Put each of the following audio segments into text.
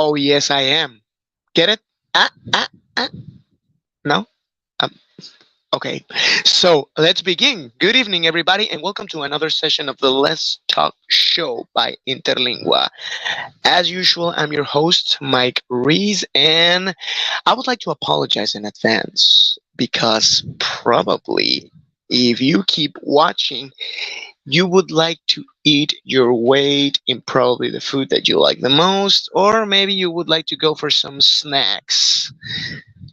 Oh, yes, I am. Get it? Ah, ah, ah. No? Um, okay. So let's begin. Good evening, everybody, and welcome to another session of the Let's Talk Show by Interlingua. As usual, I'm your host, Mike Rees, and I would like to apologize in advance because probably if you keep watching, you would like to eat your weight in probably the food that you like the most, or maybe you would like to go for some snacks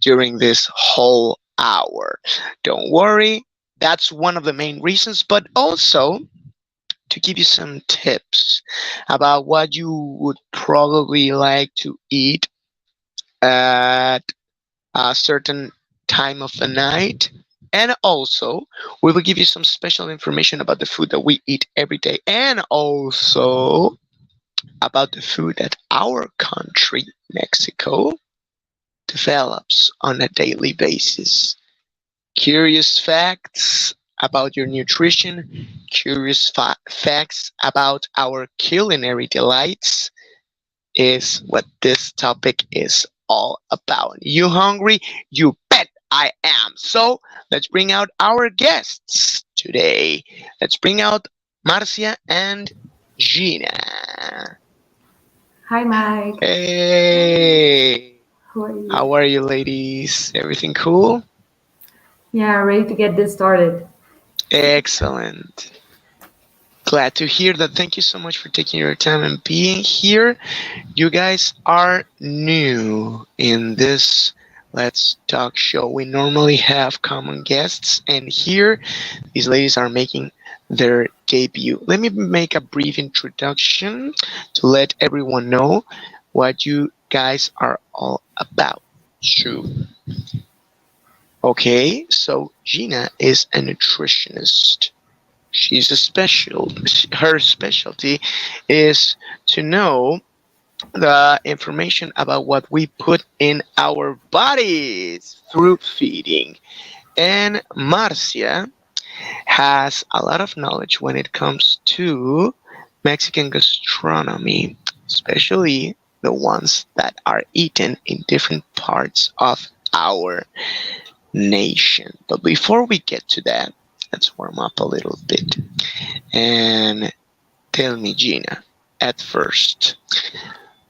during this whole hour. Don't worry, that's one of the main reasons, but also to give you some tips about what you would probably like to eat at a certain time of the night. And also, we will give you some special information about the food that we eat every day, and also about the food that our country, Mexico, develops on a daily basis. Curious facts about your nutrition, curious facts about our culinary delights is what this topic is all about. You hungry? You bet I am. So let's bring out our guests today. Let's bring out Marcia and Gina. Hi, Mike. Hey, How are you? how are you, ladies? Everything cool? Yeah, ready to get this started. Excellent. Glad to hear that. Thank you so much for taking your time and being here. You guys are new in this Let's Talk show. We normally have common guests, and here these ladies are making their debut. Let me make a brief introduction to let everyone know what you guys are all about. True. Okay, so Gina is a nutritionist. She's a special. Her specialty is to know the information about what we put in our bodies through feeding. And Marcia has a lot of knowledge when it comes to Mexican gastronomy, especially the ones that are eaten in different parts of our nation. But before we get to that, let's warm up a little bit. And tell me, Gina, at first,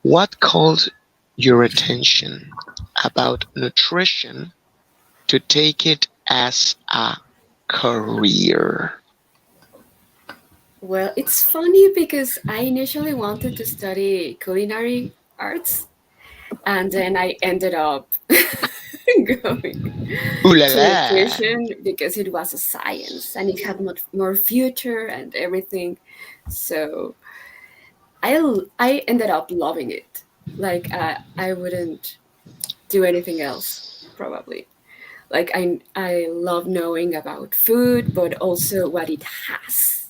what called your attention about nutrition to take it as a career? Well, it's funny because I initially wanted to study culinary arts, and then I ended up going Ooh la to la! nutrition because it was a science and it had much more future and everything. So I ended up loving it. Like I wouldn't do anything else probably. Like I love knowing about food, but also what it has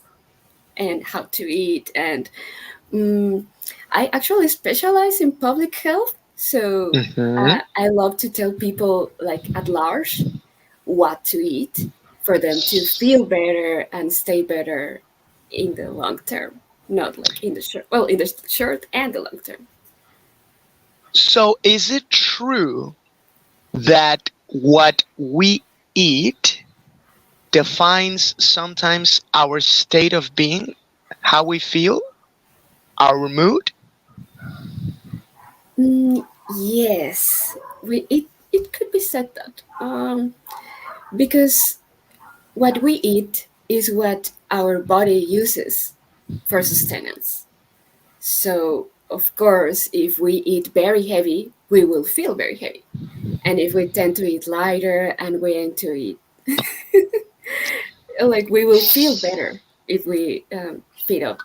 and how to eat. And mm, I actually specialize in public health, so Mm-hmm. I love to tell people like at large what to eat for them to feel better and stay better in the long term, not like in the short. Well, in the short and the long term. So, is it true that what we eat defines sometimes our state of being, how we feel, our mood? Yes, it could be said that because what we eat is what our body uses for sustenance. So, of course, if we eat very heavy, we will feel very heavy. And if we tend to eat lighter and we tend to eat, like, we will feel better if we feed up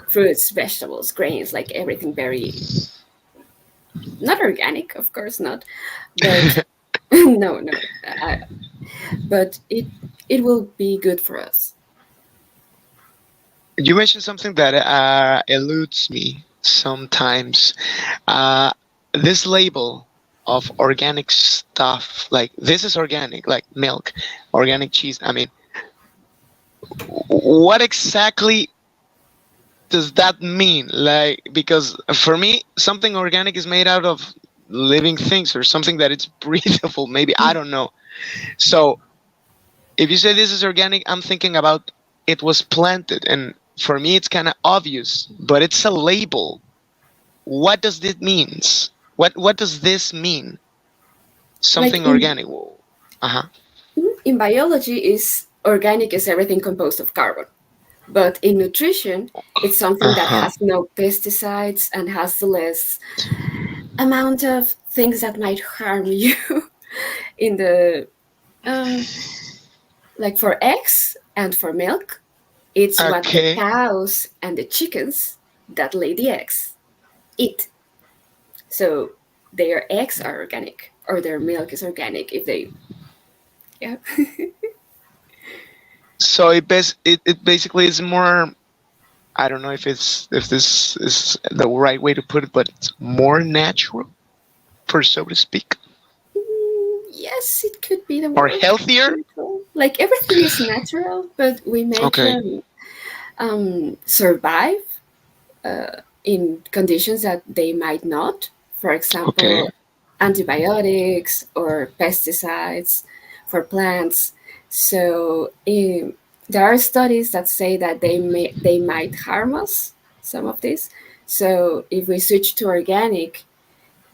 fruits, vegetables, grains, like everything very, not organic, of course not, but no, no, I, but it will be good for us. You mentioned something that eludes me sometimes. Uh, this label of organic stuff, like this is organic, like milk, organic cheese. I mean, what exactly does that mean? Like, because for me, something organic is made out of living things or something that it's breathable. Maybe I don't know. So if you say this is organic, I'm thinking about it was planted, and for me, it's kind of obvious, but it's a label. What does this means? What does this mean? Like Something organic. Uh huh. in biology, is organic is everything composed of carbon. But in nutrition, it's something Uh that huh. has no pesticides and has the less amount of things that might harm you in the um, like for eggs and for milk. It's what the Okay. cows and the chickens that lay the eggs eat. So their eggs are organic or their milk is organic if they, yeah. So it basically is more. I don't know if this is the right way to put it, but it's more natural, for so to speak, Yes, it could be the or word. healthier. Natural. Like everything is natural, but we make Okay. them survive in conditions that they might not. For Okay. example, antibiotics or pesticides for plants. So there are studies that say that they might harm us. Some of these. So if we switch to organic,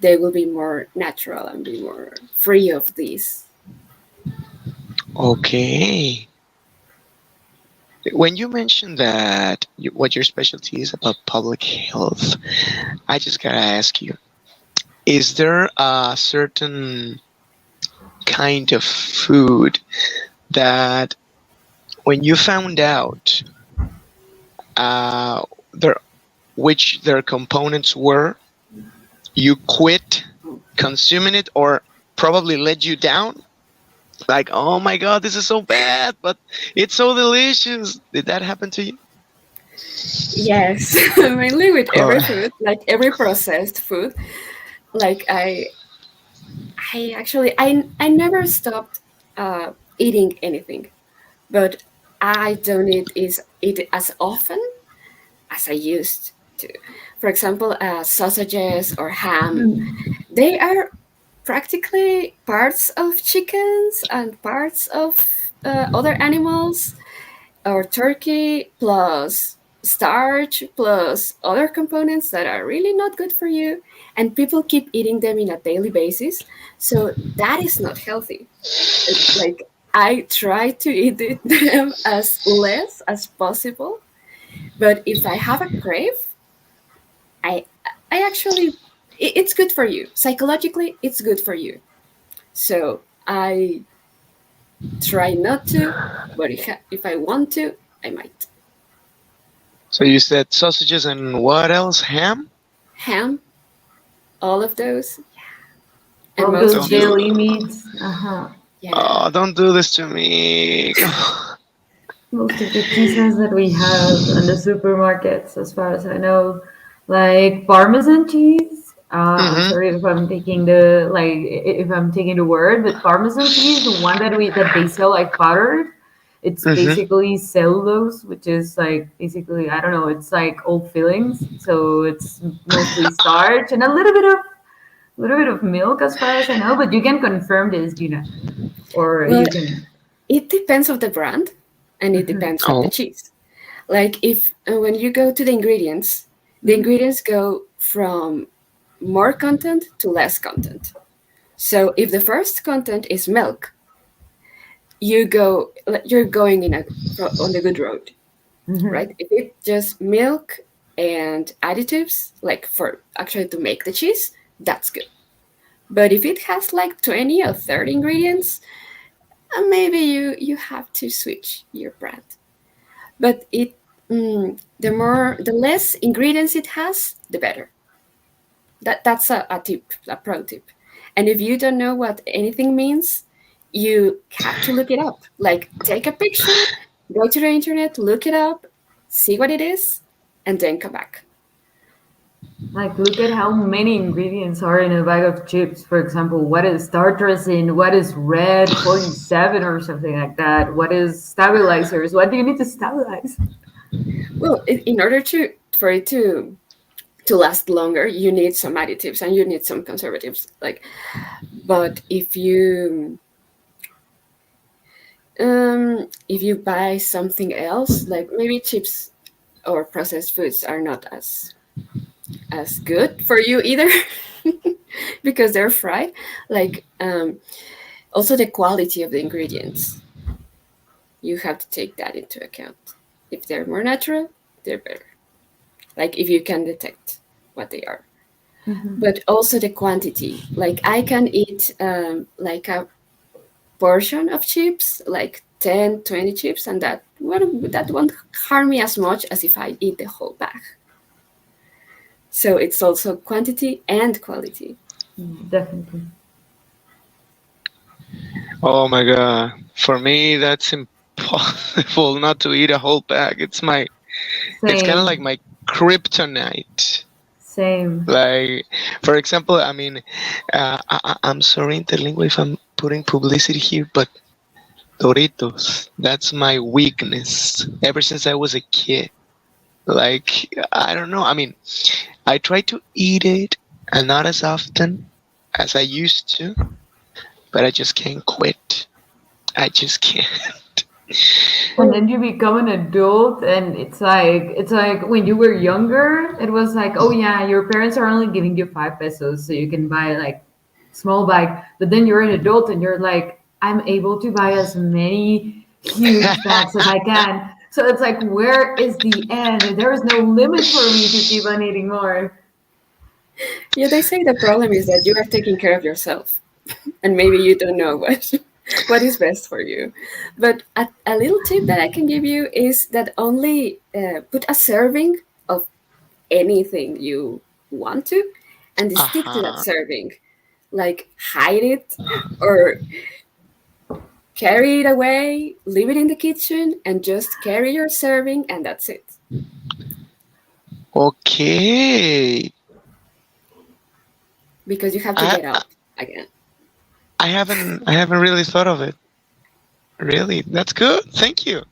they will be more natural and be more free of these. Okay. When you mentioned that what your specialty is about public health, I just gotta ask you: is there a certain kind of food that, when you found out uh, their which their components were, you quit consuming it, or probably let you down? Like, oh my god, this is so bad, but it's so delicious. Did that happen to you? Yes, mainly with Oh, every food, like every processed food. Like I actually, I never stopped eating anything, but I don't eat it as often as I used to. For example, sausages or ham, they are practically parts of chickens and parts of other animals, or turkey plus starch plus other components that are really not good for you, and people keep eating them in a daily basis, so that is not healthy. Like I try to eat them as less as possible, but if I have a crave, i I actually, it's good for you psychologically, it's good for you, so I try not to, but if I want to, I might. so you said sausages and what else? Ham? Ham, all of those, and All most those Don't do. cheese. daily meats. Yeah. Oh, don't do this to me. Most of the cheeses that we have in the supermarkets, as far as I know, like Parmesan cheese. I'm Hmm. sorry if I'm taking the if I'm taking the word, but Parmesan cheese, the one that they sell like powdered, it's Hmm. basically cellulose, which is like basically I don't know, it's like old fillings, so it's mostly starch and a little bit of milk, as far as I know. But you can confirm this, Gina, or Well, you can. it depends of the brand, and it Mhm, depends of the Oh. cheese. Like if when you go to the mhm. ingredients go from more content to less content. So if the first content is milk, you're going on the good road, Mhm. right? If it's just milk and additives, like for actually to make the cheese, that's good. But if it has like 20 or 30 ingredients, maybe you have to switch your brand. But the less ingredients it has, the better. That's a tip, a pro tip. And if you don't know what anything means, you have to look it up. Like take a picture, go to the internet, look it up, see what it is, and then come back. Like, look at how many ingredients are in a bag of chips. For example, what is star dressing? What is red 47 or something like that? What is stabilizers? What do you need to stabilize? Well, in order to for it to last longer, you need some additives and you need some conservatives. Like, but if you buy something else, like maybe chips or processed foods are not as good for you either because they're fried. Like, also the quality of the ingredients, you have to take that into account. If they're more natural, they're better. Like if you can detect what they are. Mhm. But also the quantity. Like I can eat like a portion of chips, like 10, 20 chips, and that won't harm me as much as if I eat the whole bag. So it's also quantity and quality. Definitely. Oh my god. For me, that's impossible not to eat a whole bag. It's kind of like Same. my kryptonite. Same. Like, for example, I mean, I'm sorry, Interlingua, if I'm putting publicity here, but Doritos, that's my weakness ever since I was a kid. Like, I don't know. I mean, I try to eat it and not as often as I used to, but I just can't quit. I just can't. And then you become an adult, and it's like when you were younger, it was like, oh yeah, your parents are only giving you 5 pesos, so you can buy like small bag. But then you're an adult, and you're like, I'm able to buy as many huge bags as I can. So it's like, where is the end? There is no limit for me to keep on eating more. Yeah, they say the problem is that you are taking care of yourself, and maybe you don't know what what is best for you. But a little tip that I can give you is that only put a serving of anything you want to, and Uh stick to that huh. serving. Like hide it or carry it away, leave it in the kitchen, and just carry your serving, and that's it. Okay. Because you have to I get up again. I haven't really thought of it. Really, that's good. Thank you.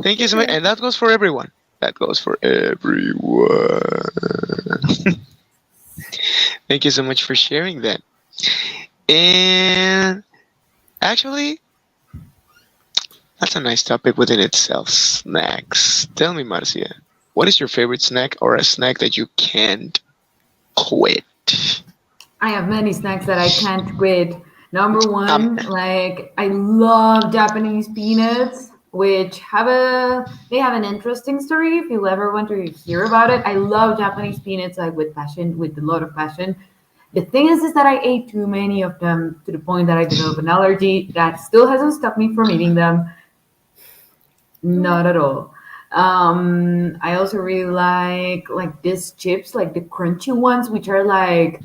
Thank you so much. Yeah. And that goes for everyone. That goes for everyone. Thank you so much for sharing that. And actually, that's a nice topic within itself. Snacks. Tell me, Marcia, what is your favorite snack or a snack that you can't quit? I have many snacks that I can't quit. Number Um. one, like I love Japanese peanuts, which have an interesting story if you ever want to hear about it. I love Japanese peanuts like with passion, with a lot of passion. The thing is that I ate too many of them to the point that I developed an allergy that still hasn't stopped me from eating them. Oh, Not at all. I also really like these chips, like the crunchy ones, which are like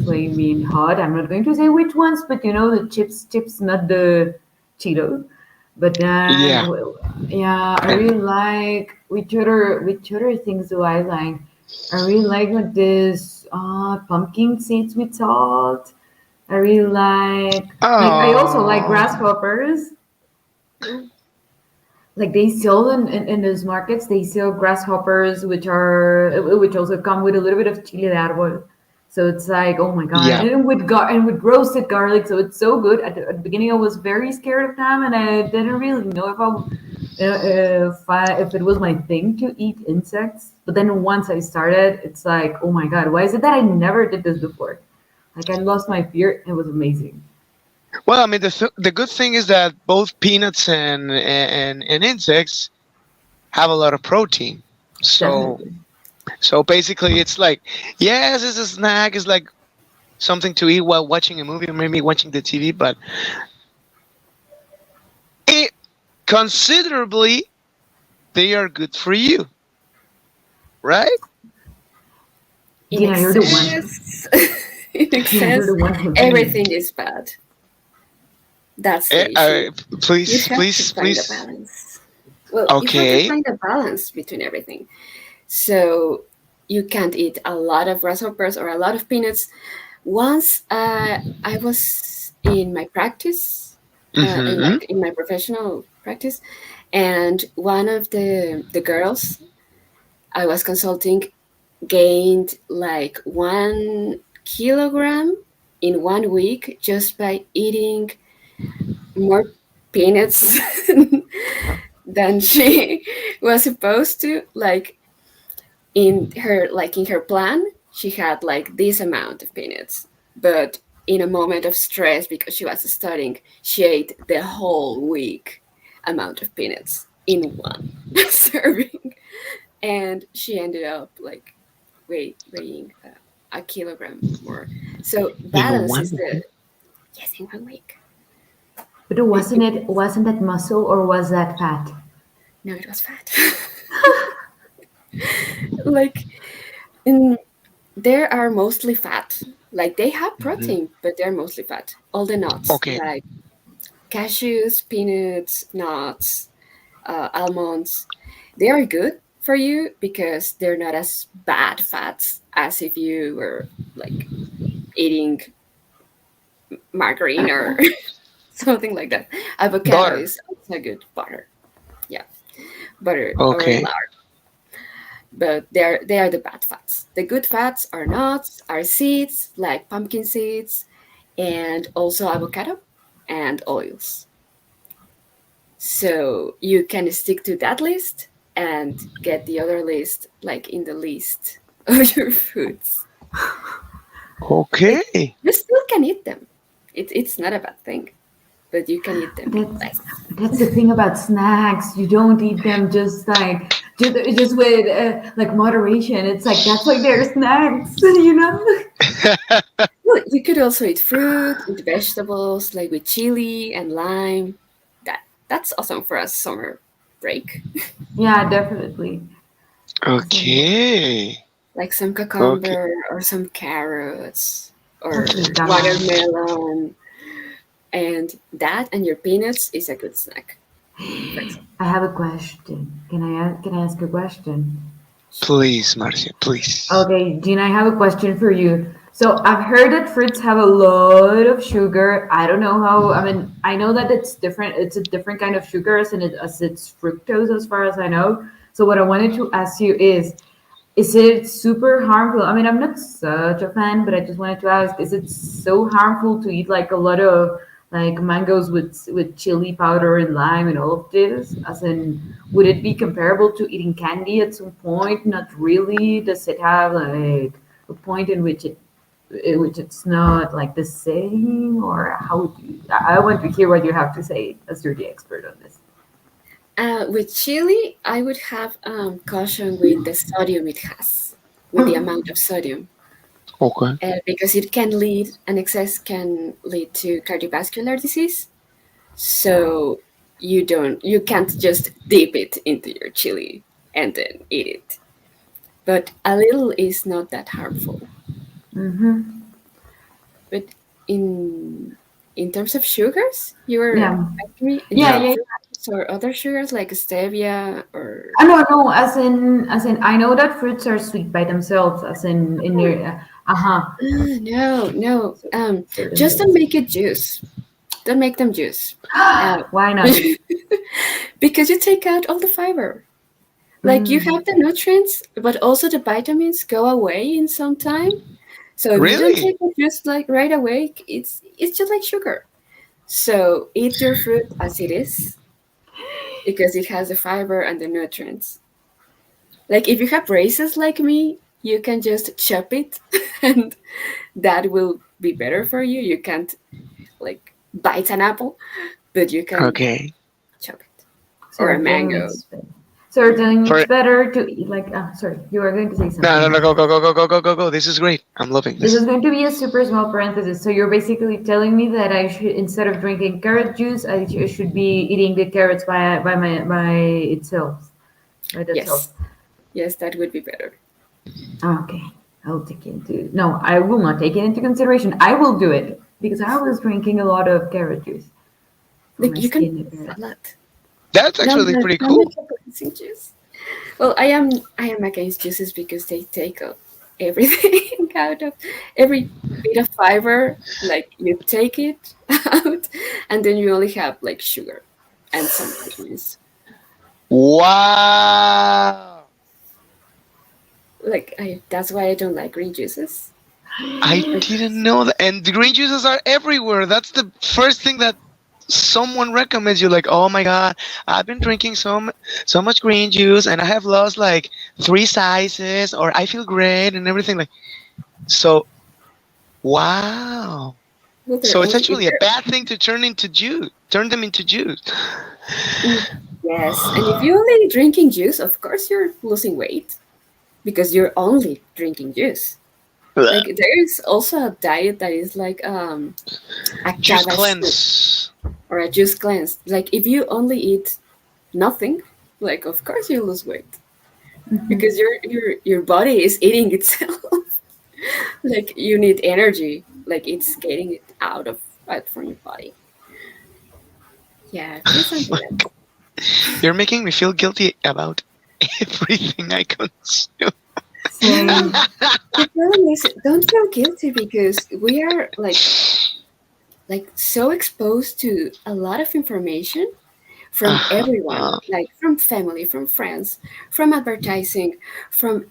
flaming hot. I'm not going to say which ones, but you know the chips, not the Cheetos. But then, Yeah. well, yeah, I And really like which other things do I like? I really like this pumpkin seeds with salt. I really like I also like oh, grasshoppers, oh, like they sell in those markets, they sell grasshoppers which also come with a little bit of chile de árbol, so it's like, oh my god, yeah. and with roasted garlic, so it's so good. At the beginning I was very scared of them, and I didn't really know if it was my thing to eat insects, but then once I started, it's like, oh my god, why is it that I never did this before? Like I lost my fear. It was amazing. Well, I mean, the good thing is that both peanuts and insects have a lot of protein. So Definitely. so basically, it's like, yes, it's a snack. It's like something to eat while watching a movie or maybe watching the TV, but it considerably they are good for you, right? in Dina, you're the one. excess, in Dina, you're excess, the one who's everything been. is bad. That's Eh, the issue. You please, have to please, find a please. balance. Well, you have to Okay. find a balance between everything. So you can't eat a lot of grasshoppers or a lot of peanuts. Once I was in my practice, Mm-hmm. in my professional practice, And one of the girls I was consulting gained like 1 kilogram in 1 week just by eating more peanuts than she was supposed to. Like in her plan, she had like this amount of peanuts, but in a moment of stress because she was studying, she ate the whole week amount of peanuts in one serving, and she ended up like weighing 1 kilogram more. So In balance one. is the yes in 1 week. But wasn't It it wasn't that muscle or was that fat? No, it was fat. Like in there are mostly fat. Like they have Mhm. protein, but they're mostly fat. All the nuts, Okay. like cashews, peanuts, nuts, almonds, they are good for you because they're not as bad fats as if you were like eating margarine or something like that. Avocado Butter. is also good butter. Yeah, butter or Okay. lard. But they are the bad fats. The good fats are nuts, are seeds like pumpkin seeds, and also avocado and oils. So you can stick to that list and get the other list like in the list of your foods. Like Okay. you still can eat them. It's not a bad thing, but you can eat them That's less. that's the thing about snacks. You don't eat them just with like moderation. It's like that's why they're snacks, you know? Well, you could also eat fruit, eat vegetables, like with chili and lime. That's awesome for a summer break. Yeah, definitely. So, Okay. Like some Okay. cucumber or some carrots or okay, Dama. watermelon, and that and your peanuts is a good snack. For example, I have a question. Can I ask a question? Please, Marcia, please. Okay, Gina, I have a question for you. So I've heard that fruits have a lot of sugar. I don't know how. I mean, I know that it's different. It's a different kind of sugar, as it's fructose, as far as I know. So what I wanted to ask you is it super harmful? I mean, I'm not such a fan, but I just wanted to ask, is it so harmful to eat like a lot of like mangoes with chili powder and lime and all of this? As in, would it be comparable to eating candy at some point? Not really. Does it have like a point in which it's not like the same, or how would you? I want to hear what you have to say as you're the expert on this. with chili, I would have caution with the sodium it has, with the amount of sodium, Okay. because an excess can lead to cardiovascular disease. So you can't just dip it into your chili and then eat it. But a little is not that harmful. Mm-hmm. But in terms of sugars, you were Yeah. asking me in Yeah, terms Yeah. of yeah. fruits or other sugars like stevia or No, no, as in, I know that fruits are sweet by themselves, as in your, uh-huh, no, no. Just certain don't make it juice. Don't make them juice. Uh, why not? because you take out all the fiber. Like you Mm, have the nutrients, but also the vitamins go away in some time. So if you don't Really? take it just like right away, it's just like sugar. So eat your fruit as it is because it has the fiber and the nutrients. Like if you have braces like me, you can just chop it and that will be better for you. You can't like bite an apple, but you can Okay. chop it. so Or a you're telling me mango. it's so you're telling me it's For better to eat like, sorry, you were going to say no, no, something. no, go, go, go, go, go, go, go, go. This is great. I'm loving This is this. going to be a super small parenthesis. So you're basically telling me that I should, instead of drinking carrot juice, I should be eating the carrots by itself, by itself. Yes. Yes, that would be better. Okay, I'll take it into. No, I will not take it into consideration. I will do it because I was drinking a lot of carrot juice for Like my you can skin make a appearance. salad. That's actually pretty Don't cool. make a cleansing juice. Well, I am against juices because they take everything out of every bit of fiber. Like you take it out, and then you only have like sugar and some vitamins. Wow. Like that's why I don't like green juices. I Like, didn't know that. And the green juices are everywhere. That's the first thing that someone recommends you. Like, oh my god, I've been drinking so much green juice, and I have lost like 3 sizes, or I feel great and everything. Like, so wow. well, they're So it's only if actually a bad thing to turn them into juice. yes, and if you only drinking juice, of course you're losing weight because you're only drinking juice. Like there is also a diet that is like a Juice cabbage soup cleanse. or a juice cleanse. Like if you only eat nothing, like of course you lose weight because your body is eating itself. Like you need energy, like it's getting it out from your body. Yeah, please don't do that. You're making me feel guilty about everything I consume. Same. The problem is, don't feel guilty because we are like so exposed to a lot of information from everyone, Uh-huh. like from family, from friends, from advertising, from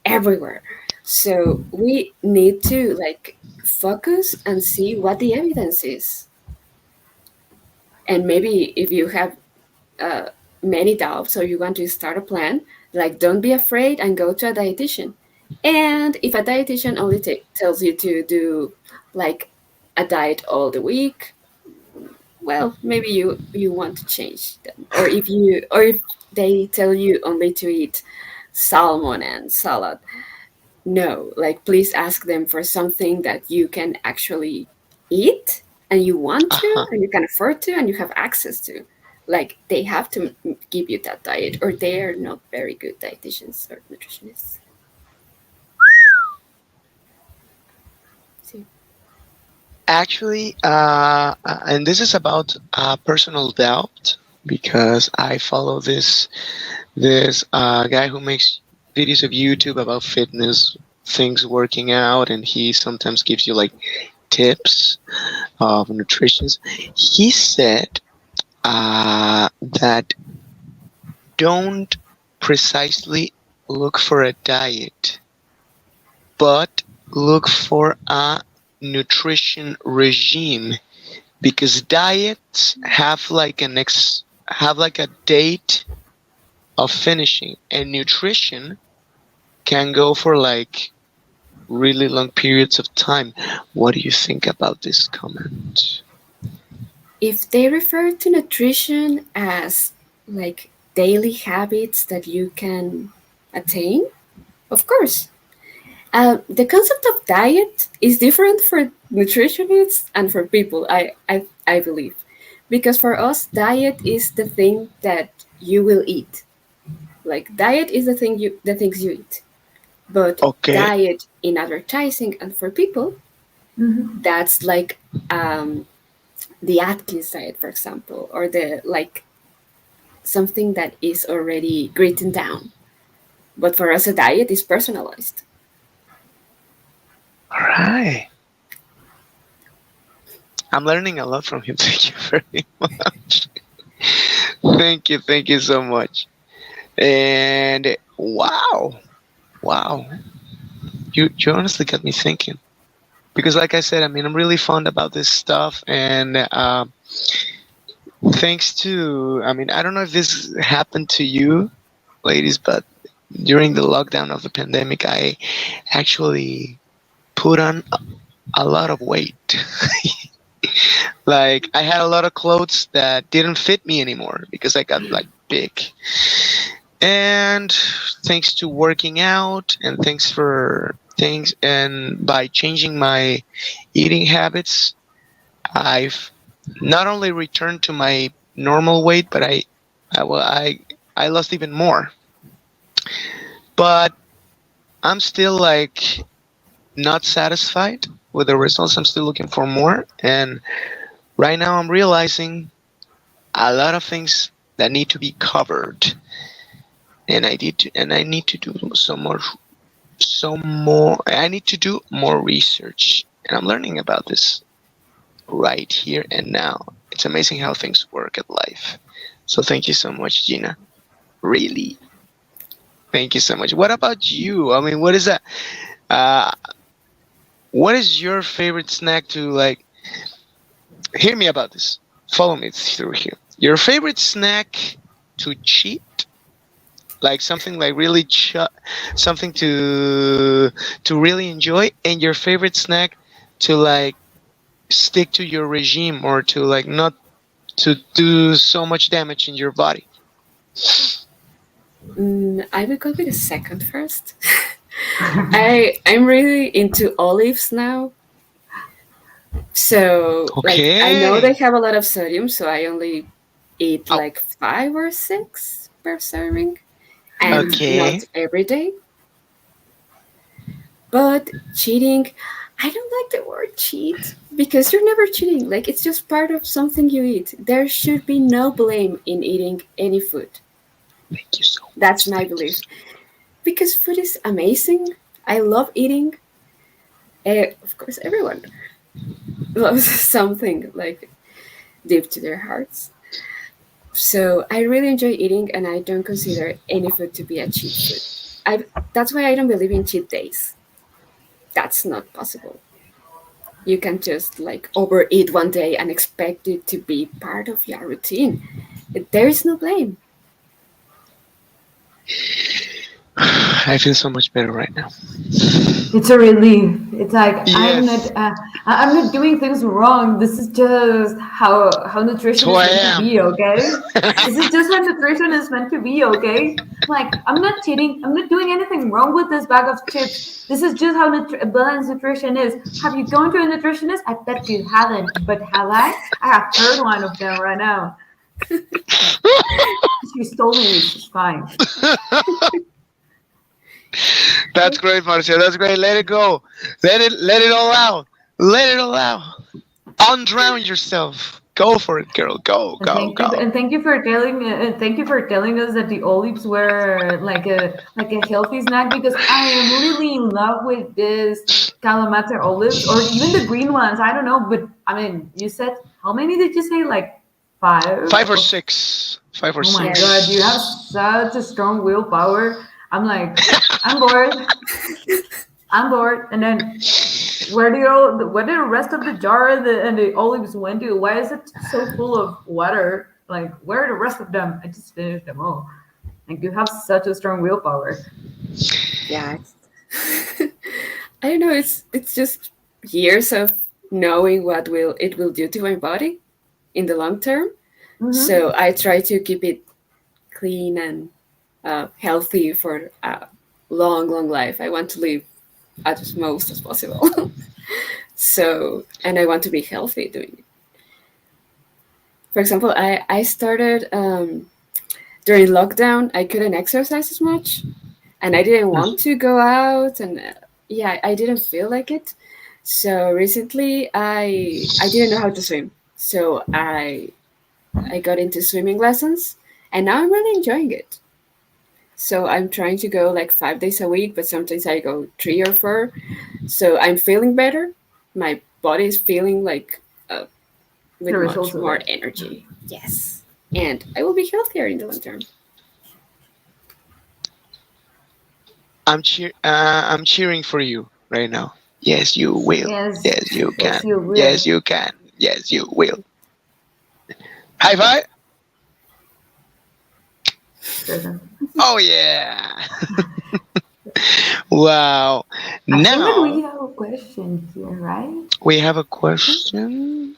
everywhere. So we need to like focus and see what the evidence is. And maybe if you have uh, many doubts or you want to start a plan, like don't be afraid and go to a dietitian. And if a dietitian only tells you to do like a diet all the week, well, maybe you want to change them. Or if they tell you only to eat salmon and salad, no, like please ask them for something that you can actually eat and you want to Uh-huh. and you can afford to and you have access to. Like they have to give you that diet or they are not very good dietitians or nutritionists. See. Actually, and this is about personal doubt because I follow this guy who makes videos of YouTube about fitness things, working out, and he sometimes gives you like tips of nutrition. He said that don't precisely look for a diet, but look for a nutrition regime, because diets have like a date of finishing, and nutrition can go for like really long periods of time. What do you think about this comment? If they refer to nutrition as like daily habits that you can attain, of course. The concept of diet is different for nutritionists and for people, I believe. Because for us, diet is the thing that you will eat. Like diet is the things you eat. But Okay. diet in advertising and for people, Mhm. that's like the Atkins diet, for example, or the like something that is already written down. But for us, a diet is personalized. All right. I'm learning a lot from him. Thank you very much. Thank you so much. And wow, wow, you honestly got me thinking. Because, like I said, I mean, I'm really fond about this stuff, and thanks to, I mean, I don't know if this happened to you, ladies, but during the lockdown of the pandemic, I actually put on a lot of weight. Like, I had a lot of clothes that didn't fit me anymore because I got like big. And thanks to working out, and thanks for things, and by changing my eating habits, I've not only returned to my normal weight, but I, well, I lost even more. But I'm still like not satisfied with the results. I'm still looking for more, and right now I'm realizing a lot of things that need to be covered, and I need to do I need to do more research, and I'm learning about this right here and now. It's amazing how things work at life. So thank you so much, Gina. Really. Thank you so much. What about you? I mean, what is that? Uh, what is your favorite snack to like? Hear me about this. Follow me through here. Your favorite snack to cheat, like something like really something to really enjoy, and your favorite snack to like stick to your regime or to like not to do so much damage in your body. I will go with the second first. I'm really into olives now. So like I know they Okay. have a lot of sodium, so I only eat Oh, like 5 or 6 per serving, and okay. not every day. But cheating, I don't like the word cheat because you're never cheating. Like it's just part of something you eat. There should be no blame in eating any food. Thank you so That's much. my Thank you. belief. Because food is amazing. I love eating. Of course, everyone loves something like deep to their hearts. So I really enjoy eating, and I don't consider any food to be a cheat food. That's why I don't believe in cheat days. That's not possible. You can just like overeat one day and expect it to be part of your routine. There is no blame. I feel so much better right now. It's a relief. It's like Yes, I'm not doing things wrong. This is just how that's nutrition who is I meant to am. be. Okay, this is just how nutrition is meant to be. Okay, like I'm not cheating. I'm not doing anything wrong with this bag of chips. This is just how balanced nutrition is. Have you gone to a nutritionist? I bet you haven't. But have I? I have heard one of them right now. She's told me it's fine. That's great, Marcia. That's great. Let it go. Let it all out. Let it all out. Undrown yourself. Go for it, girl. Go, go, go. And thank you for telling us that the olives were like a healthy snack because I am really in love with this calamata olives or even the green ones. I don't know, but I mean, you said how many did you say? Like five? Five or Or, six. Five or oh my Yes. god, you have six. such a strong willpower. I'm like, I'm bored. I'm bored. And then where did the rest of the jar and the olives went to? Why is it so full of water? Like where are the rest of them? I just finished them all. Like you have such a strong willpower. Yeah. I don't know. It's just years of knowing what will it will do to my body in the long term. Mm-hmm. So I try to keep it clean and healthy for a long, long life. I want to live as most as possible. So, and I want to be healthy doing it. For example, I started during lockdown. I couldn't exercise as much, and I didn't want to go out, and yeah, I didn't feel like it. So recently, I didn't know how to swim, so I got into swimming lessons, and now I'm really enjoying it. So I'm trying to go like 5 days a week, but sometimes I go 3 or 4. So I'm feeling better. My body is feeling like The with results much of more it. energy. Yes, and I will be healthier in the long term. I'm cheering for you right now. Yes, you will. Yes, Yes, you can. yes, you will. Yes, you can. Yes, you will. High five. Present. Oh yeah. Wow. I think that Now we have a question here, right? we have a question.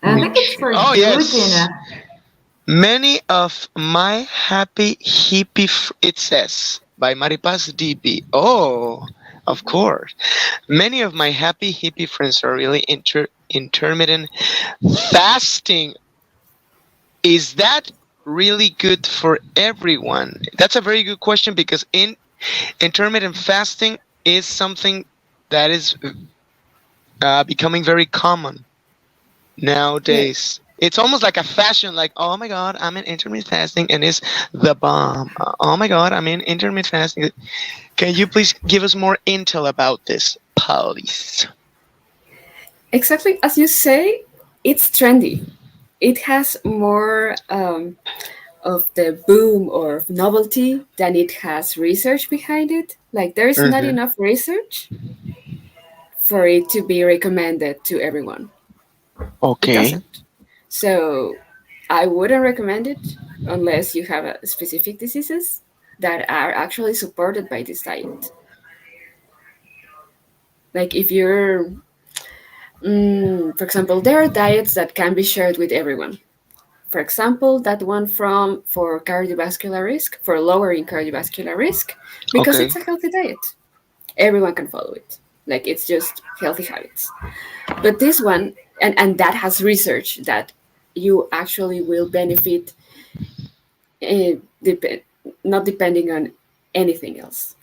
And I think it's Which for oh you, yes. Tina. Many of my happy hippie it says by Maripaz DB. Oh, of course. Many of my happy hippie friends are really intermittent fasting. Is that really good for everyone? That's a very good question because in intermittent fasting is something that is becoming very common Yeah, nowadays. It's almost like a fashion, like, oh my god, I'm in intermittent fasting and it's the bomb. Oh my god, I'm in intermittent fasting. Can you please give us more intel about this, please? exactly as you say, it's trendy. It has more of the boom or novelty than it has research behind it. Like there is not Hmm. enough research for it to be recommended to everyone. It Okay. doesn't. So I wouldn't recommend it unless you have specific diseases that are actually supported by this diet. Like if you're, for example, there are diets that can be shared with everyone. For example, that one from for cardiovascular risk, for lowering cardiovascular risk, because Okay. it's a healthy diet. Everyone can follow it. Like it's just healthy habits. But this one, and that has research that you actually will benefit, uh, dep- not depending on anything else.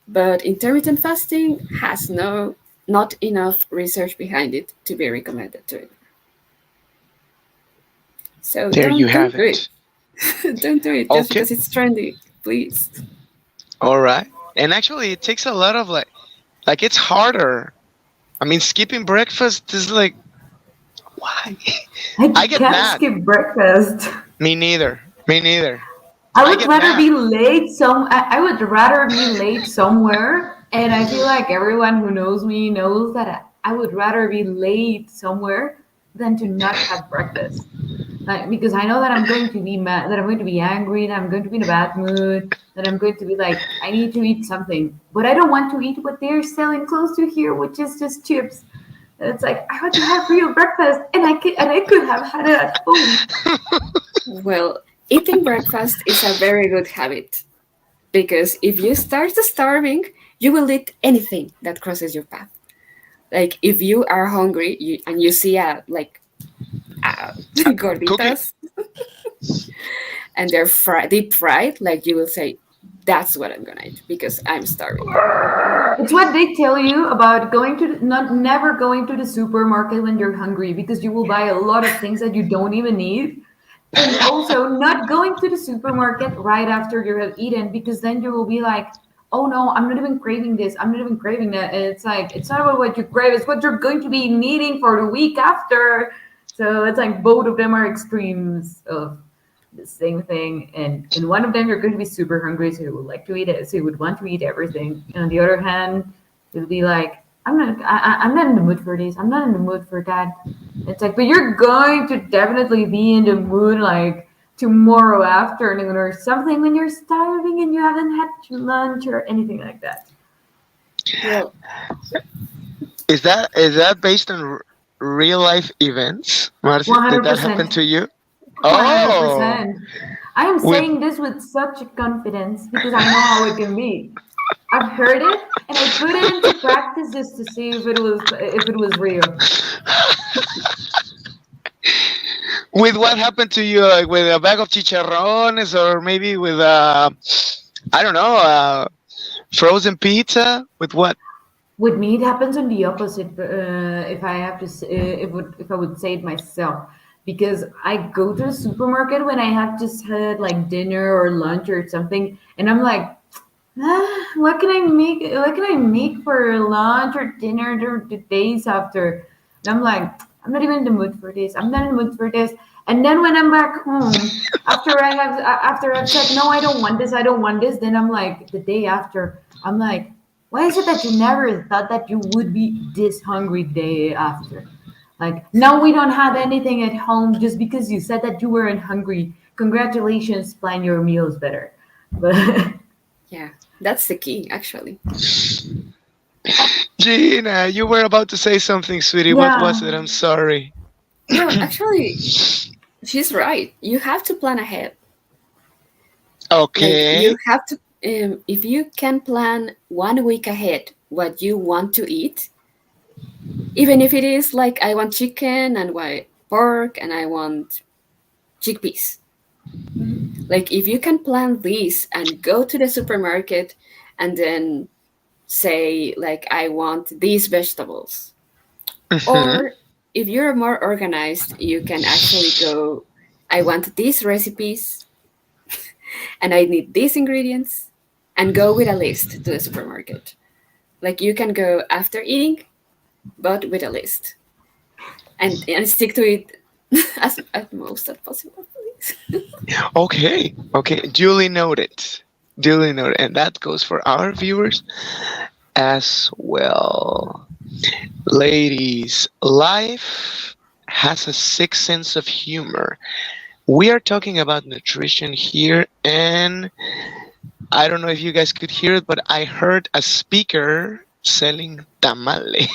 But intermittent fasting has not enough research behind it to be recommended to it. So There you don't have do it. it. Don't do it just Okay. because it's trendy, please. All right. And actually, it takes a lot of like it's harder. I mean, skipping breakfast is like, why? I I get can't mad. skip breakfast. Me neither. Me neither. I I would get rather mad. be late I would rather be late somewhere, and I feel like everyone who knows me knows that I would rather be late somewhere than to not have breakfast. Like, because I know that I'm going to be mad, that I'm going to be angry, that I'm going to be in a bad mood, that I'm going to be like, I need to eat something, but I don't want to eat what they're selling close to here, which is just chips. And it's like I want to have real breakfast, and I could have had it at home. Well, eating breakfast is a very good habit because if you start starving, you will eat anything that crosses your path. Like if you are hungry and you see Cookie. gorditas and they're deep fried, like you will say, "That's what I'm gonna eat because I'm starving." It's what they tell you about going to not never going to the supermarket when you're hungry because you will buy a lot of things that you don't even need. And also not going to the supermarket right after you have eaten because then you will be like, oh no, I'm not even craving this. I'm not even craving that. And it's like, it's not about what you crave, it's what you're going to be needing for the week after. So it's like both of them are extremes of the same thing. And in one of them, you're going to be super hungry, so you would like to eat it, so you would want to eat everything. And on the other hand, you'll be like, I'm not in the mood for this. I'm not in the mood for that. It's like, but you're going to definitely be in the mood like tomorrow afternoon or something when you're starving and you haven't had lunch or anything like that. Well, Is that based on real life events, Marcia? Did that happen 100%. to you? Oh, 100%. I am with saying this with such confidence because I know how it can be. I've heard it and I put it into practice just to see if it was real. with what happened to you, like with a bag of chicharrones, or maybe with I don't know, frozen pizza. With what? With me, it happens on the opposite. If I have to, if I would say it myself, because I go to the supermarket when I have just had like dinner or lunch or something, and I'm like, what can I make? What can I make for lunch or dinner the days after? And I'm like, I'm not even in the mood for this. I'm not in the mood for this. And then when I'm back home, after I've said no, I don't want this. I don't want this. Then I'm like the day after, I'm like, why is it that you never thought that you would be this hungry the day after? Like now we don't have anything at home just because you said that you weren't hungry. Congratulations, plan your meals better. But yeah, that's the key, actually. Gina, you were about to say something, sweetie. What was yeah, it? I'm sorry. No, actually, she's right. You have to plan ahead. Like you Okay. have to, if you can plan 1 week ahead what you want to eat, even if it is like I want chicken and white pork and I want chickpeas. Like if you can plan this and go to the supermarket and then say like I want these vegetables, Hmm. or if you're more organized, you can actually go, I want these recipes and I need these ingredients, and go with a list to the supermarket. Like you can go after eating, but with a list, and stick to it as most as possible. Okay, okay, duly noted. Duly noted. And that goes for our viewers as well. Ladies, life has a sixth sense of humor. We are talking about nutrition here, and I don't know if you guys could hear it, but I heard a speaker selling tamale.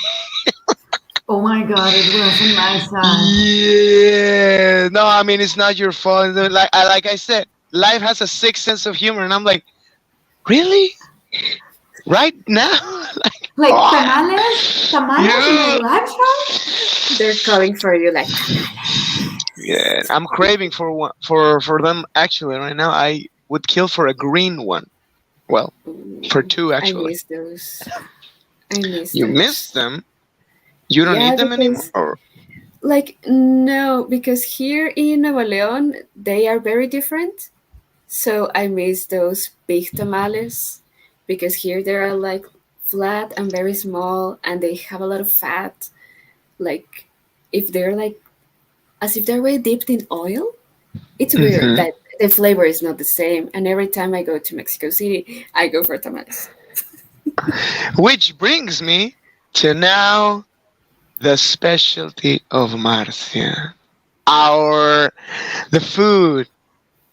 Oh my god, it wasn't my side. Yeah, no, I mean it's not your fault. Like I said, life has a sixth sense of humor, and I'm like, really? Right now? Like, Like oh, tamales in a yeah. live show. They're calling for you like Yeah, tamales. I'm craving for one for them actually right now. I would kill for a green one. Well, for Ooh, two I actually. miss those. I miss You miss those. them? You don't Yeah, eat them because anymore? Or like no, because here in Nuevo León they are very different. So I miss those big tamales because here they are like flat and very small and they have a lot of fat. Like if they're like as if they're really dipped in oil. It's weird Mhm. that the flavor is not the same. And every time I go to Mexico City, I go for tamales. Which brings me to now the specialty of Marcia. Our the food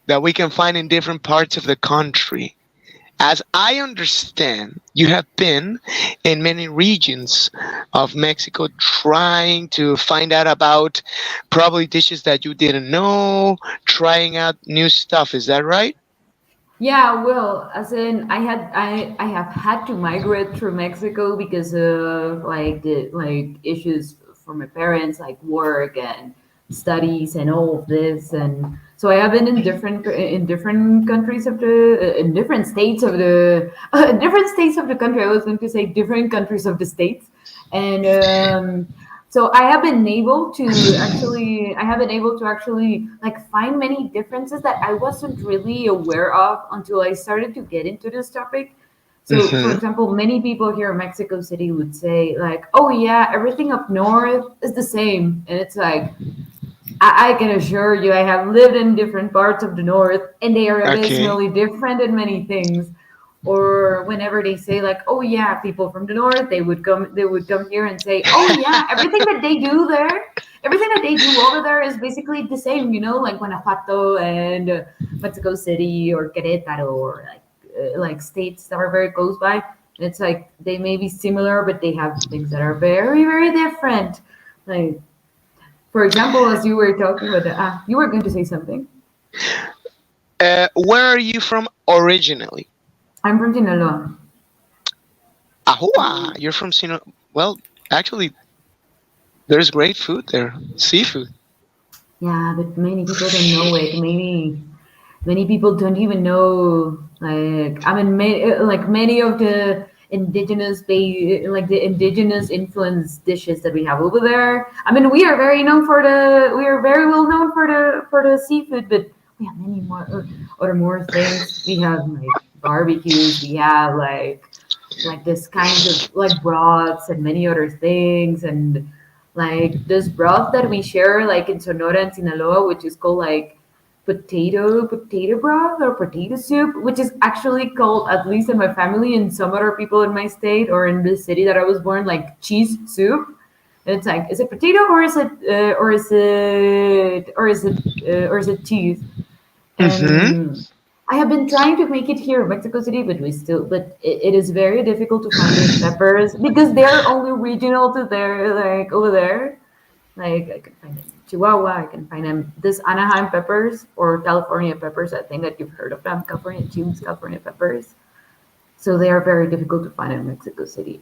that we can find in different parts of the country. As I understand, you have been in many regions of Mexico trying to find out about probably dishes that you didn't know, trying out new stuff. Is that right? Yeah, well, as in I have had to migrate through Mexico because of like the like issues for my parents, like work and studies and all of this, and so I have been in different countries of the in different states of the different states of the country. I was going to say different countries of the states, and so I have been able to actually like find many differences that I wasn't really aware of until I started to get into this topic. So, for Mm-hmm. example, many people here in Mexico City would say like, "Oh yeah, everything up north is the same," and it's like, I can assure you, I have lived in different parts of the north, and they are Okay. abysmally different in many things. Or whenever they say like, "Oh yeah, people from the north," they would come here and say, "Oh yeah, everything that they do over there is basically the same." You know, like Guanajuato and Mexico City or Querétaro or like states that are very close by. And it's like they may be similar, but they have things that are very very different. Like for example, as you were talking about, you were going to say something. Where are you from originally? I'm from Sinaloa. Ahua, you're from Sino. Well, actually, there's great food there, seafood. Yeah, but many people don't know it. Many people don't even know. Like I mean, like many of the like the indigenous influence dishes that we have over there. I mean, we are very well known for the seafood, but we have many more other more things. We have like barbecues. We have like this kinds of like broths and many other things and like this broth that we share like in Sonora and Sinaloa, which is called like potato broth or potato soup, which is actually called, at least in my family and some other people in my state or in the city that I was born, like cheese soup. And it's like, is it potato or is it or is it cheese? Mm-hmm. And I have been trying to make it here in Mexico City, but it is very difficult to find those peppers because they're only regional to there, like over there. Like I can find them in Chihuahua, I can find them this Anaheim peppers or California peppers. I think that you've heard of them, California chilies, California peppers. So they are very difficult to find in Mexico City.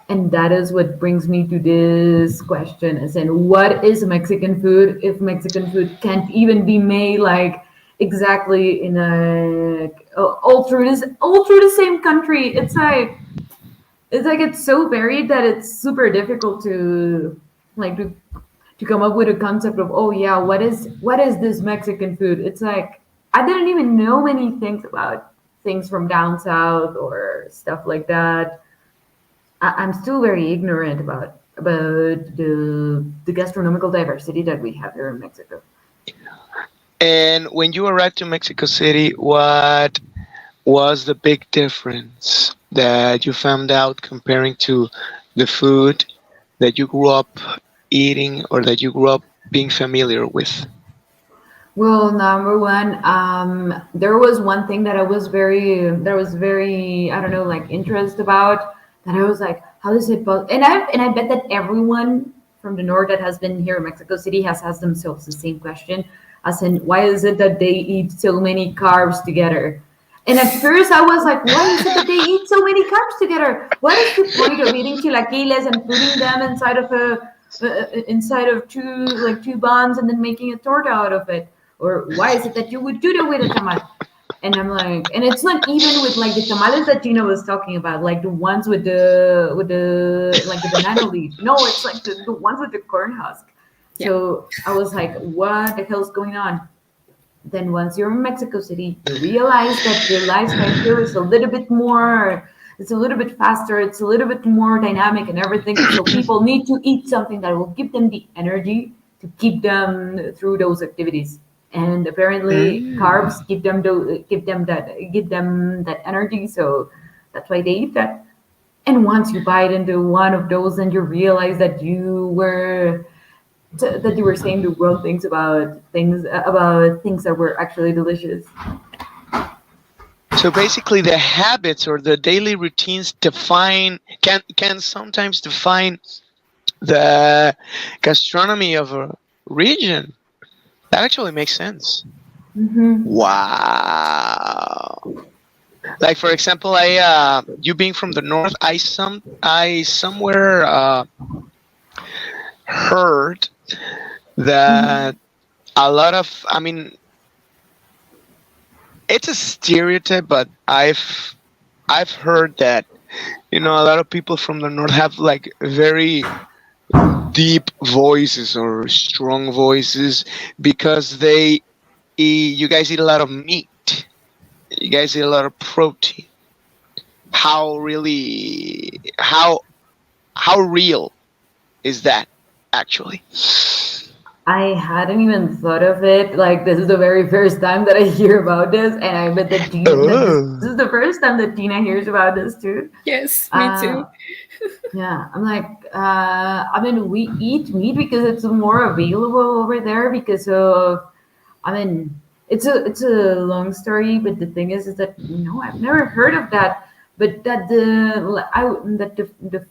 And that is what brings me to this question as in what is Mexican food if Mexican food can't even be made like exactly in a all through the same country. It's like it's so varied that it's super difficult to like to come up with a concept of oh yeah, what is this Mexican food? It's like I didn't even know many things about things from down south or stuff like that. I'm still very ignorant about the gastronomical diversity that we have here in Mexico. And when you arrived to Mexico City, what was the big difference that you found out comparing to the food that you grew up eating or that you grew up being familiar with? Well, number one, there was one thing that was very, I don't know, like interest about that. I was like, how does it, and I bet that everyone from the north that has been here in Mexico City has asked themselves the same question, as in, why is it that they eat so many carbs together? And at first, I was like, why is it that they eat so many carbs together? What is the point of eating chilaquiles and putting them inside of two buns and then making a torta out of it? Or why is it that you would do that with a tamal? And I'm like, and it's not even with like the tamales that Gina was talking about, like the ones with the like the banana leaf. No, it's like the ones with the corn husk. Yeah. So I was like, what the hell's going on? Then once you're in Mexico City, you realize that the lifestyle here is a little bit more, it's a little bit faster, it's a little bit more dynamic and everything. So people need to eat something that will give them the energy to keep them through those activities. And apparently, Mm. carbs give them that energy. So that's why they eat that. And once you bite into one of those, and you realize that you were saying the wrong things about things that were actually delicious. So basically, the habits or the daily routines can sometimes define the gastronomy of a region. That actually makes sense. Hmm. Wow. Like for example, you being from the north, I somewhere heard Hmm. that a lot of, I mean, it's a stereotype, but I've heard that a lot of people from the north have like very deep voices or strong voices because you guys eat a lot of meat. You guys eat a lot of protein. How really how real is that actually? I hadn't even thought of it. Like this is the very first time that I hear about this, and I bet that this is the Oh. first time that Tina hears about this too. Yes, me Uh, too. yeah, I'm like, I mean, we eat meat because it's more available over there because of, I mean, it's a long story, but the thing is that no, I've never heard of that. But the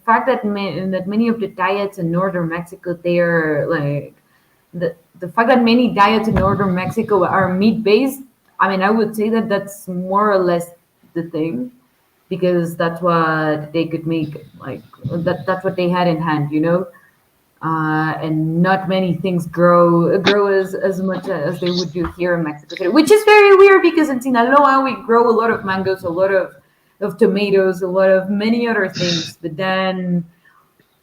fact that many of the diets in northern Mexico, they are like the fact that many diets in northern Mexico are meat based. I mean, I would say that that's more or less the thing because that's what they could make, like that's what they had in hand, and not many things grow as much as they would do here in Mexico City, which is very weird because in Sinaloa we grow a lot of mangoes, a lot of tomatoes, a lot of many other things. But then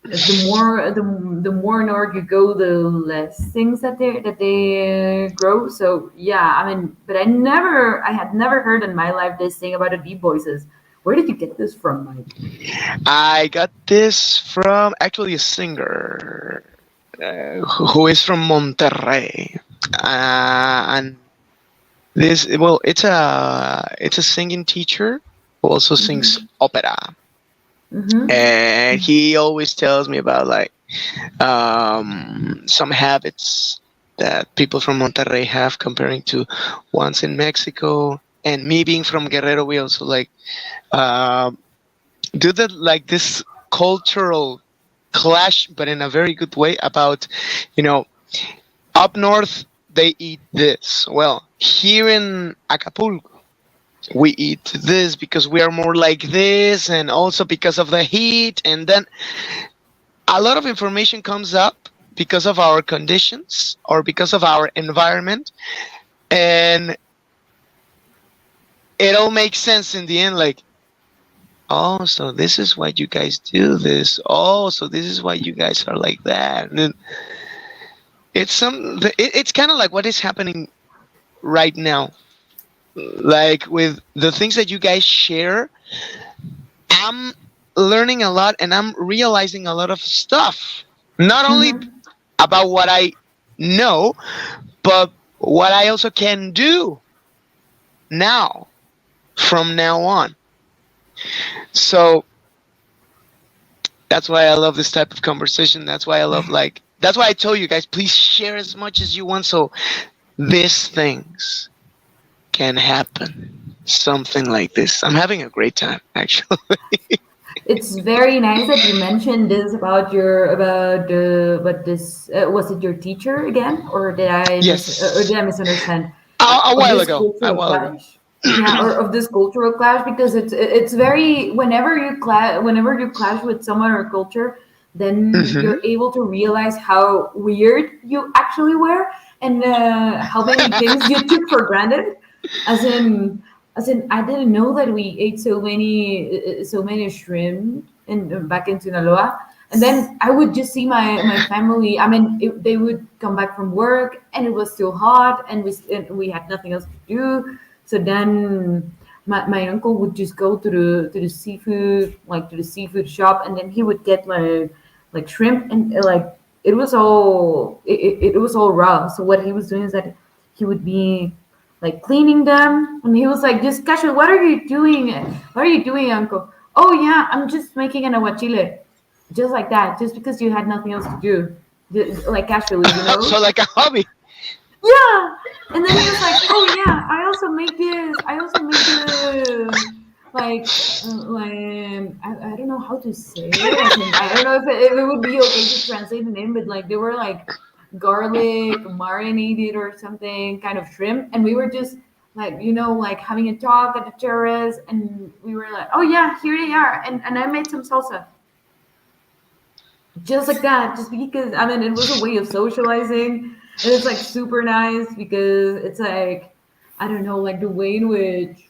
the more north you go, the less things that they grow. So yeah, I mean, but I had never heard in my life this thing about the deep voices. Where did you get this from, Mike? I got this from actually a singer who is from Monterrey, and this well, it's a singing teacher who also sings Mm-hmm. opera, Mm-hmm. and he always tells me about like some habits that people from Monterrey have comparing to ones in Mexico. And me being from Guerrero, we also like um do that like this cultural clash, but in a very good way. About you know up north they eat this. Well, here in Acapulco we eat this because we are more like this, and also because of the heat. And then a lot of information comes up because of our conditions or because of our environment, and it all makes sense in the end. Like, oh, so this is why you guys do this. Oh, so this is why you guys are like that. And then it's kind of like what is happening right now. Like with the things that you guys share, I'm learning a lot and I'm realizing a lot of stuff. Not only Mm-hmm. about what I know, but what I also can do now from now on. So that's why I love this type of conversation. That's why I love, like, that's why I told you guys, please share as much as you want so these things can happen. Something like this. I'm having a great time, actually. It's very nice that you mentioned this about your about this. Was it your teacher again, or did Yes. I misunderstand? A Of while this ago. A cultural while ago. clash. Yeah, or of this cultural clash, because it's very, whenever you clash with someone or culture, then Hmm. you're able to realize how weird you actually were, and how many things you took for granted. As in, I didn't know that we ate so many shrimp in back in Sinaloa. And then I would just see my family. I mean, they would come back from work, and it was still hot, and we had nothing else to do. So then my uncle would just go to the seafood, like to the seafood shop, and then he would get like shrimp, and like it was all raw. So what he was doing is that he would be like cleaning them, and he was like, just casual, what are you doing? What are you doing, uncle? Oh yeah, I'm just making an aguachile. Just like that, just because you had nothing else to do. Like casually, you know. So, like a hobby. Yeah. And then he was like, oh yeah, I also make this. I also make this. I don't know how to say it. As in, I don't know if it would be okay to translate the name, but like they were like garlic marinated or something kind of shrimp, and we were just like, like having a talk at the terrace, and we were like, oh yeah, here they are, and I made some salsa, just like that, just because I mean it was a way of socializing, and it's like super nice because it's like, I don't know, like the way in which,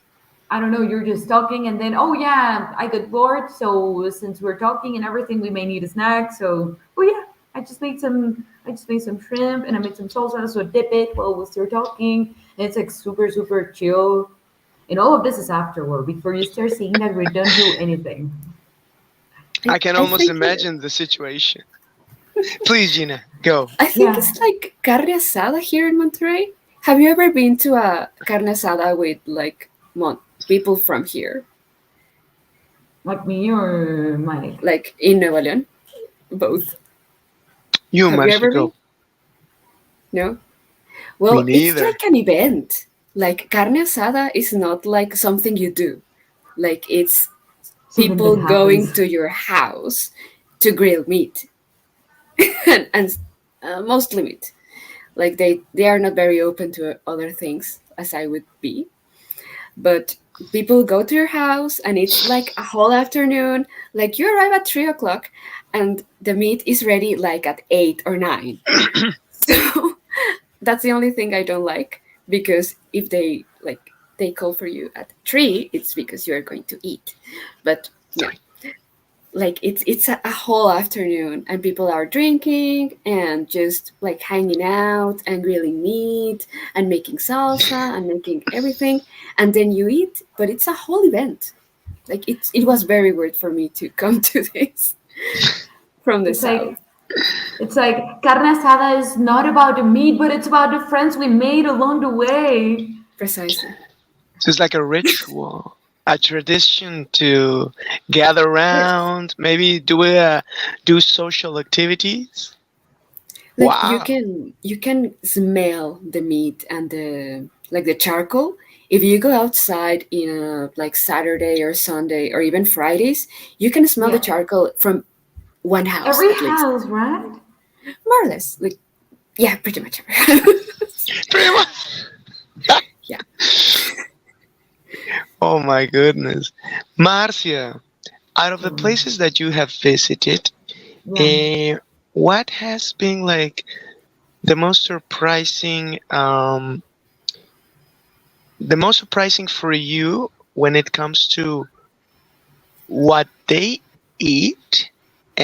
I don't know, you're just talking, and then oh yeah, I got bored, so since we're talking and everything, we may need a snack, so oh yeah, I just made some shrimp, and I made some salsa, so dip it while we're still talking, and it's like super super chill, and all of this is afterward before you start seeing that we don't do anything. I can I almost think imagine the situation. Please, Gina, go. I think Yeah, it's like carne asada here in Monterrey. Have you ever been to a carne asada with like people from here, like me or Mike. like in Nuevo León? Both. You, Have you Marcia, ever been? go. No. Me Well, it's neither. like an event. Like carne asada is not like something you do. Like it's Something that people going happens. to your house to grill meat and mostly meat. Like they are not very open to other things as I would be, but people go to your house and it's like a whole afternoon. Like you arrive at 3 o'clock and the meat is ready like at 8 or 9. So that's the only thing I don't like, because if they call for you at 3, it's because you are going to eat. But no, like it's a whole afternoon and people are drinking and just like hanging out and grilling meat and making salsa and making everything, and then you eat, but it's a whole event. Like it was very weird for me to come to this from the It's like south. it's like carne asada is not about the meat, but it's about the friends we made along the way. Precisely. So it's like a ritual, a tradition to gather Yes. around, maybe do social activities. Like you Wow. can you can smell the meat and the like the charcoal if you go outside in a like Saturday or Sunday or even Fridays. You can smell the Yeah. charcoal from one house Every at least, house, right? more or less. Like yeah, pretty much. Pretty much. Yeah. Oh my goodness. Marcia, out of the Mm, places that you have visited, yeah. eh, what has been like the most surprising for you when it comes to what they eat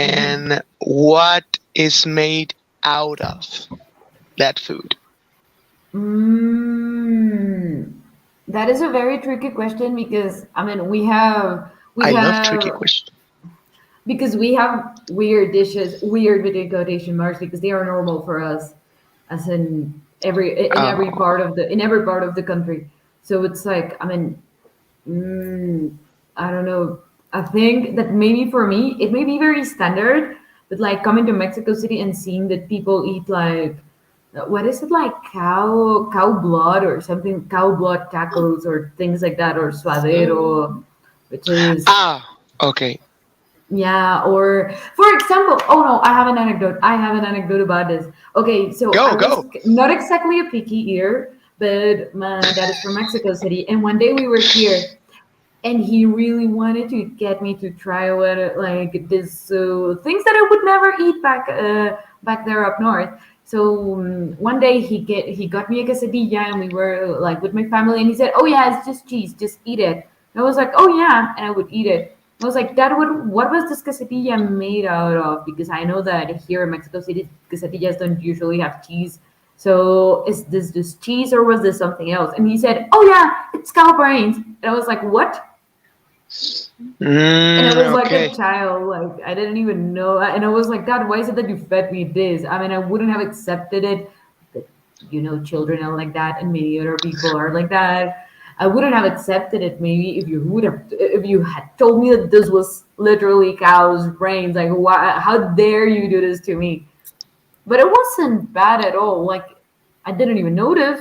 Hmm. and what is made out of that food? Mm, that is a very tricky question because I mean we I love tricky have questions. because we have weird dishes, weird with quotation marks, because they are normal for us. As in, Oh. in every part of the country. So it's like, I mean, mm, I don't know. I think that maybe for me it may be very standard, but like coming to Mexico City and seeing that people eat like what is it, like cow blood or something, cow blood tacos or things like that, or suadero, Um, which is, Ah. Okay. yeah. Or for example, oh no, I have an anecdote. I have an anecdote about this. Okay, so I Go. was Go. not exactly a picky eater, but my dad is from Mexico City, and one day we were here, and he really wanted to get me to try what like this things that I would never eat back there up north. So one day he got me a quesadilla, and we were like with my family, and he said, "Oh yeah, it's just cheese, just eat it." And I was like, "Oh yeah," and I would eat it. I was like, "Dad, what was this quesadilla made out of?" Because I know that here in Mexico City, quesadillas don't usually have cheese. So is this just cheese or was this something else? And he said, "Oh yeah, it's cow brains." And I was like, "What?" And I was like a Okay. child, like I didn't even know. And I was like, "Dad, why is it that you fed me this?" I mean, I wouldn't have accepted it, but children are like that, and many other people are like that. I wouldn't have accepted it maybe if you had told me that this was literally cow's brains. Like, why? How dare you do this to me? But it wasn't bad at all. Like, I didn't even notice.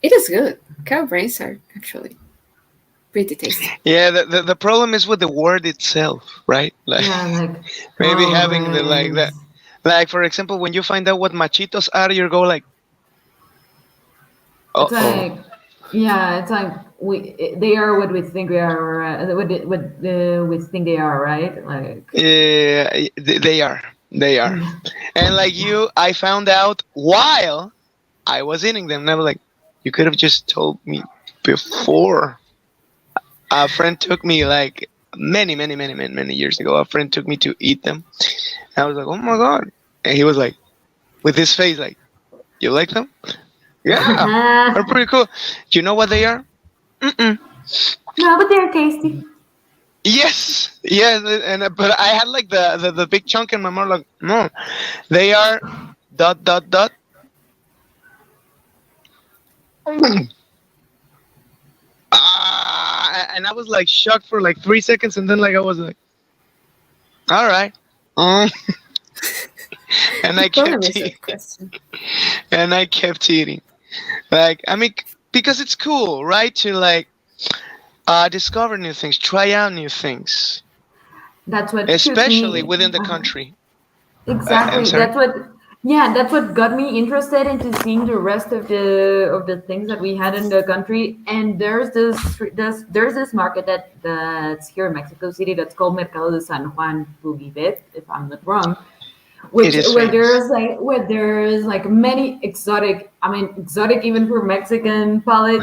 it is good. Cow brains are actually pretty tasty. Yeah. The problem is with the word itself, right? Like Yeah, like maybe cow having the like that. brains. Like for example, when you find out what machitos are, you go like, uh It's oh. like, yeah, it's like they are what we think we are, or we think they are, right? Like, Yeah, they are. They are. And like yeah. you, I found out while I was eating them. And I was like, you could have just told me before. A friend took me like many years ago. A friend took me to eat them. And I was like, oh my god. And he was like, with his face, like, you like them? Yeah, they're pretty cool. Do you know what they are? Mm-mm. No, but they're tasty. Yes, yes, and but I had like the big chunk in my mouth. Like, no, they are dot dot dot. And I was like shocked for like 3 seconds, and then like I was like, all right, um, and I The problem kept is eating, that question. and I kept eating. Like, I mean, because it's cool, right? To like discover new things, try out new things, That's what took especially me. within the Uh-huh. country. I'm Exactly. sorry. Yeah, that's what got me interested into seeing the rest of the things that we had in the country. And there's this market that's here in Mexico City that's called Mercado de San Juan Bugibet, if I'm not wrong, It is famous. where there's like many exotic, I mean exotic even for Mexican palate,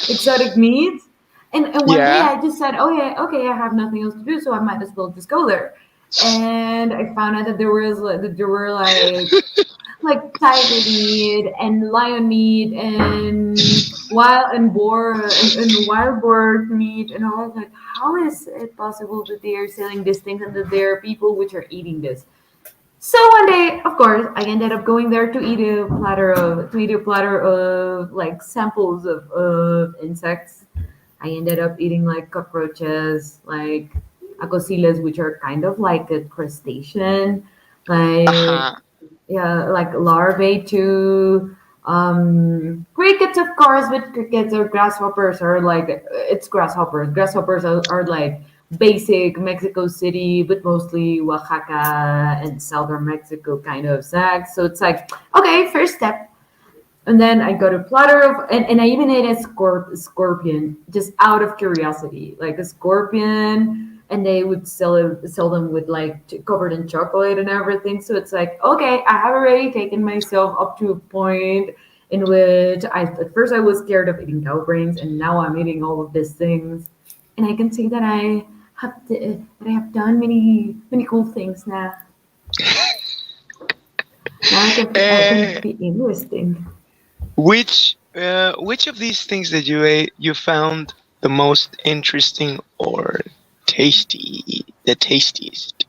exotic meats. And one day Yeah. I just said, oh yeah, okay, I have nothing else to do, so I might as well just go there. And I found out that there were like tiger meat and lion meat and wild boar meat, and I was like, how is it possible that they are selling these things and that there are people which are eating this? So one day, of course, I ended up going there to eat a platter of like samples of insects. I ended up eating like cockroaches, like acosiles, which are kind of like a crustacean, like, Uh-huh. yeah, like larvae too. Crickets, of course, but crickets or grasshoppers are like, it's grasshoppers. Grasshoppers are like basic Mexico City, but mostly Oaxaca and southern Mexico kind of snacks. So it's like, okay, first step. And then I got a platter of, and I even ate a scorpion just out of curiosity, like a scorpion. And they would sell them with like covered in chocolate and everything. So it's like, okay, I have already taken myself up to a point in which at first I was scared of eating cow brains, and now I'm eating all of these things, and I can see that I have done many cool things now. Now I can Eh, be interesting. which of these things that you ate you found the most interesting or tasty, the tastiest?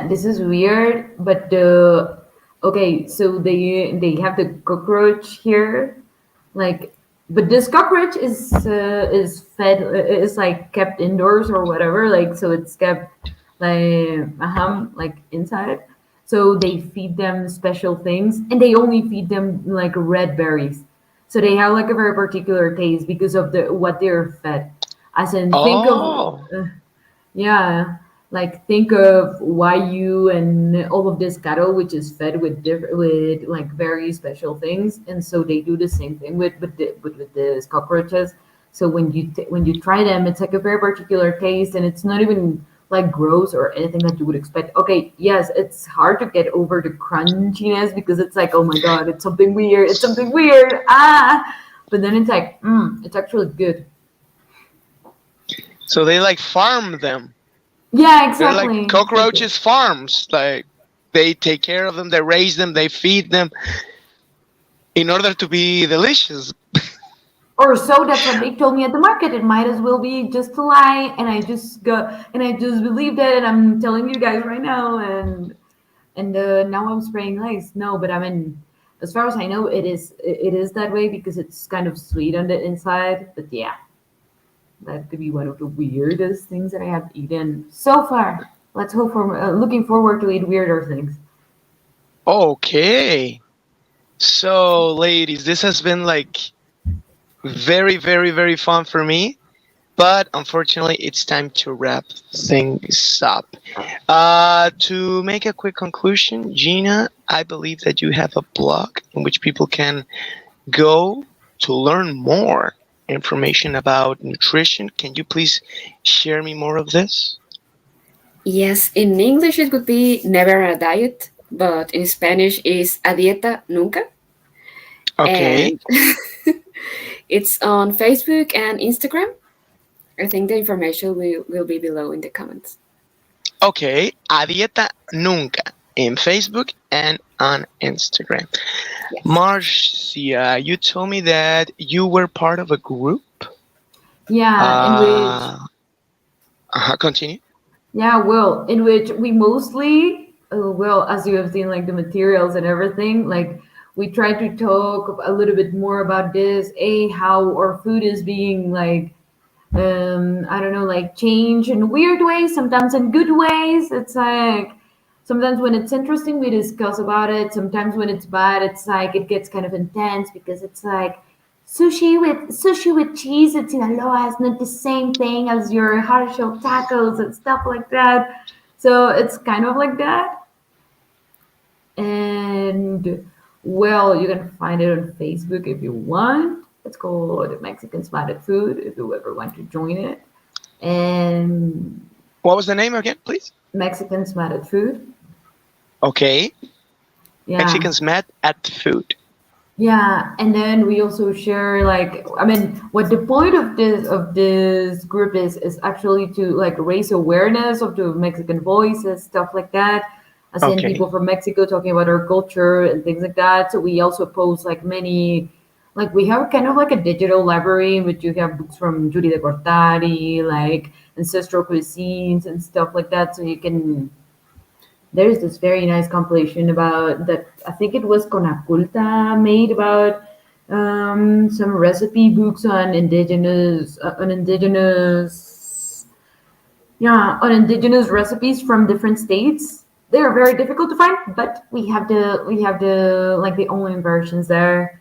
This is weird, but the Okay, so they have the cockroach here, like, but this cockroach is fed, is like kept indoors or whatever, like, so it's kept like like inside. So they feed them special things, and they only feed them like red berries. So they have like a very particular taste because of the what they're fed. As in, think of Oh, yeah, like think of Wagyu and all of this cattle, which is fed with different, with like very special things, and so they do the same thing with the cockroaches. So when you try them, it's like a very particular taste, and it's not even like gross or anything that you would expect. Okay, yes, it's hard to get over the crunchiness because it's like, oh my god, it's something weird, it's something weird, but then it's like, it's actually good. so they like farm them. Yeah, They're like exactly. cockroaches farms. Like they take care of them, they raise them, they feed them in order to be delicious. Or so that's what they told me at the market. It might as well be just a lie, and I just go and I just believed it, and I'm telling you guys right now, and now I'm spraying lies. No, but I mean, as far as I know, it is that way because it's kind of sweet on the inside. But yeah, that could be one of the weirdest things that I have eaten so far. Let's hope for looking forward to eat weirder things. Okay. So, ladies, this has been like very, very, very fun for me. But unfortunately, it's time to wrap things up. To make a quick conclusion, Gina, I believe that you have a blog in which people can go to learn more information about nutrition. Can you please share me more of this? Yes, in English it would be never a diet, but in Spanish is a dieta nunca. Okay. And it's on Facebook and Instagram. I think the information will be below in the comments. Okay. A dieta nunca in Facebook and on Instagram. Yes. Marcia, you told me that you were part of a group. Yeah, in which Uh, Continue. Yeah, well, in which we mostly, well, as you have seen, like the materials and everything, like we try to talk a little bit more about this, how our food is being like, I don't know, like changed in weird ways, sometimes in good ways. It's like sometimes when it's interesting, we discuss about it. Sometimes when it's bad, it's like it gets kind of intense because it's like sushi with cheese in Sinaloa is not the same thing as your hard shell tacos and stuff like that. So it's kind of like that. And well, you can find it on Facebook if you want. It's called Mexican Spotted Food if you ever want to join it. And What was the name again, please? Mexican Spotted Food. Okay. Yeah. Mexicans met at food. Yeah, and then we also share like, I mean, what the point of this group is actually to like raise awareness of the Mexican voices, stuff like that. As in Okay. people from Mexico talking about our culture and things like that. So we also post like many, like we have kind of like a digital library in which you have books from Judy de Cortari, like ancestral cuisines and stuff like that. So you can there's this very nice compilation about that. I think it was Conaculta made about some recipe books on indigenous recipes from different states. They are very difficult to find, but we have the like the online versions there.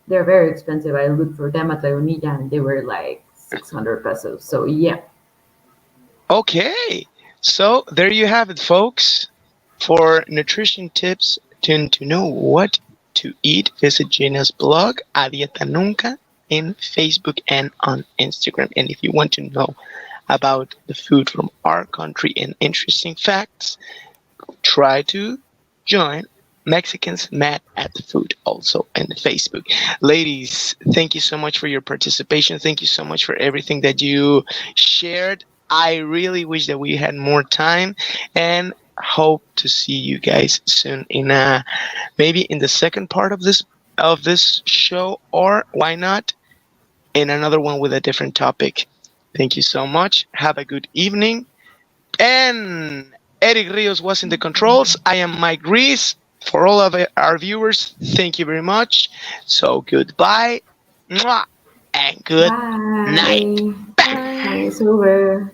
They're very expensive. I looked for them at La Unilla and they were like 600 pesos. So yeah. Okay. So there you have it, folks. For nutrition tips to know what to eat, visit Gina's blog, A Dieta Nunca, in Facebook and on Instagram. And if you want to know about the food from our country and interesting facts, try to join Mexicans Mad at Food also on Facebook. Ladies, thank you so much for your participation. Thank you so much for everything that you shared. I really wish that we had more time and hope to see you guys soon in maybe in the second part of this show, or why not in another one with a different topic. Thank you so much. Have a good evening. And Eric Rios was in the controls. I am Mike Reese. For all of our viewers, thank you very much. So goodbye, mwah, and good night. Bye. Bye. Bye. Party is over.